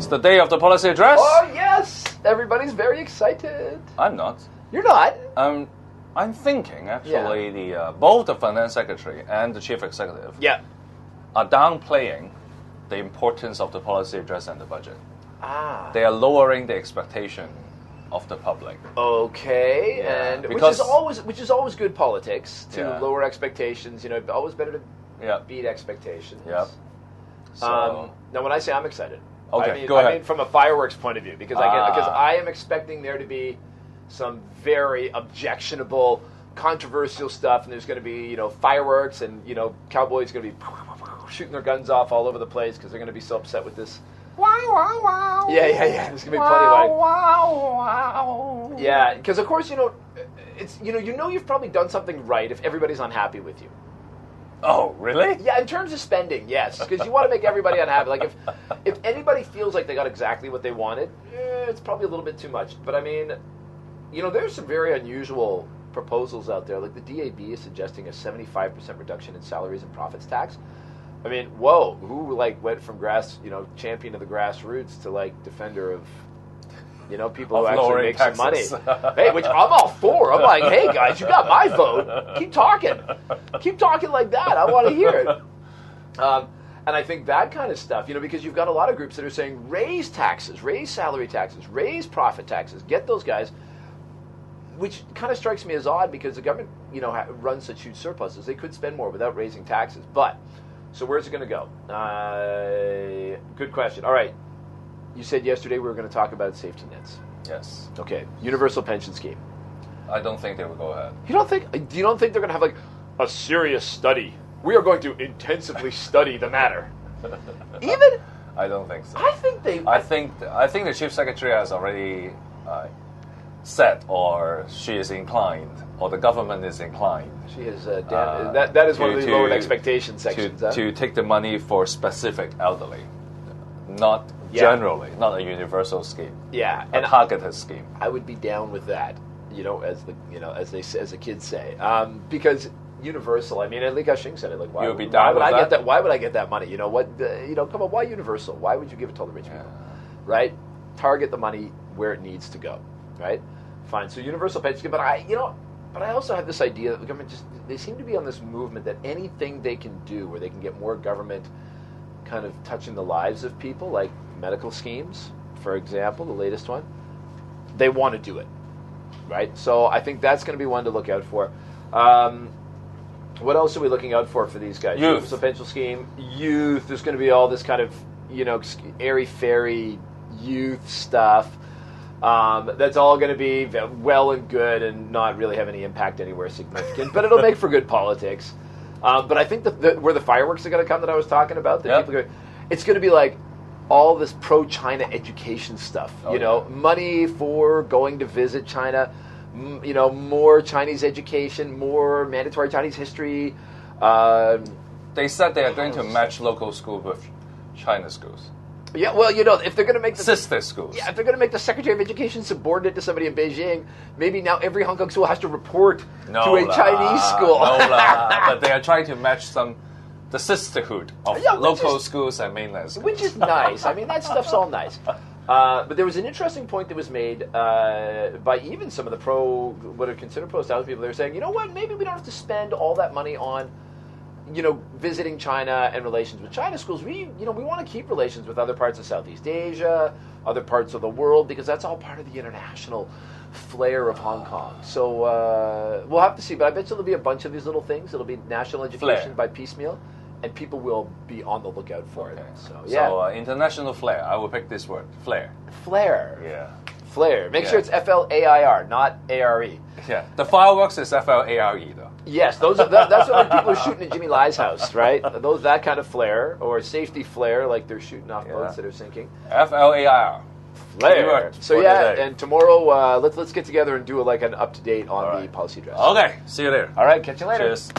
It's the day of the policy address. Oh, yes! Everybody's very excited. I'm not. You're not? I'm thinking, actually, both the finance secretary and the chief executive are downplaying the importance of the policy address and the budget. They are lowering the expectation of the public. Okay, and which is always good politics to lower expectations. You know, always better to beat expectations. Yep. So, now, when I say I'm excited, okay, go ahead. I mean from a fireworks point of view, because I am expecting there to be some very objectionable, controversial stuff, and there's going to be fireworks, and cowboys are going to be shooting their guns off all over the place because they're going to be so upset with this. Wow, wow, wow. Yeah. There's going to be plenty of like. Wow, wow. Yeah, because of course it's you've probably done something right if everybody's unhappy with you. Oh, really? Yeah, in terms of spending, yes, because you want to make everybody unhappy. Like if anybody feels like they got exactly what they wanted, it's probably a little bit too much. But I mean, there's some very unusual proposals out there. Like the DAB is suggesting a 75% reduction in salaries and profits tax. I mean, whoa, who went from champion of the grassroots to defender of people who actually make some money. Hey, which I'm all for. I'm like, hey guys, you got my vote. Keep talking like that. I want to hear it. And I think that kind of stuff, because you've got a lot of groups that are saying raise taxes, raise salary taxes, raise profit taxes, get those guys. Which kind of strikes me as odd because the government, runs such huge surpluses. They could spend more without raising taxes. But, so where's it going to go? Good question. All right. You said yesterday we were going to talk about safety nets. Yes. Okay. Universal pension scheme. I don't think they will go ahead. You don't think they're going to have a serious study? We are going to intensively study the matter. Even? I don't think so. I think they. I think the chief secretary has already said, or she is inclined, or the government is inclined. She is. That is one of the lowered expectation sections. To take the money for specific elderly, not generally, not a universal scheme. Yeah, a targeted scheme. I would be down with that. As the kids say, because universal. I mean, Li Ka-shing said it. Like, why would I get that? Why would I get that money? Come on. Why universal? Why would you give it to all the rich people? Right? Target the money where it needs to go. Right? Fine. So universal pension scheme. But I also have this idea that the government they seem to be on this movement that anything they can do where they can get more government kind of touching the lives of people, like medical schemes, for example, the latest one, they want to do it. Right? So I think that's going to be one to look out for. What else are we looking out for these guys? Youth. Universal pension scheme, youth. There's going to be all this kind of, airy-fairy youth stuff. That's all going to be well and good and not really have any impact anywhere significant, but it'll make for good politics. But I think where the fireworks are going to come that I was talking about, it's going to be like all this pro-China education stuff. Money for going to visit China, more Chinese education, more mandatory Chinese history. They said they are going to match local schools with China schools. Yeah, well, if they're going to make the sister schools. Yeah, if they're going to make the Secretary of Education subordinate to somebody in Beijing, maybe now every Hong Kong school has to report to a Chinese school. But they are trying to match the sisterhood of local schools and mainland schools. Which is nice. I mean, that stuff's all nice. But there was an interesting point that was made by even some of the what are considered pro-establishment people. They're saying, you know what, maybe we don't have to spend all that money on visiting China and relations with China schools. We want to keep relations with other parts of Southeast Asia, other parts of the world, because that's all part of the international flair of Hong Kong. So we'll have to see, but I bet you there'll be a bunch of these little things. It'll be national education by piecemeal, and people will be on the lookout for it. So international flair. I will pick this word, flair. Flair. Yeah. Flair. Make sure it's F-L-A-I-R, not A-R-E. Yeah. The fireworks is F-L-A-R-E, though. Yes, that's what people are shooting at Jimmy Lai's house, right? That kind of flare, or safety flare, like they're shooting off boats that are sinking. F-L-A-I-R. Flare. So and tomorrow let's get together and do an up to date on the policy address. Okay, see you there. All right, catch you later. Cheers.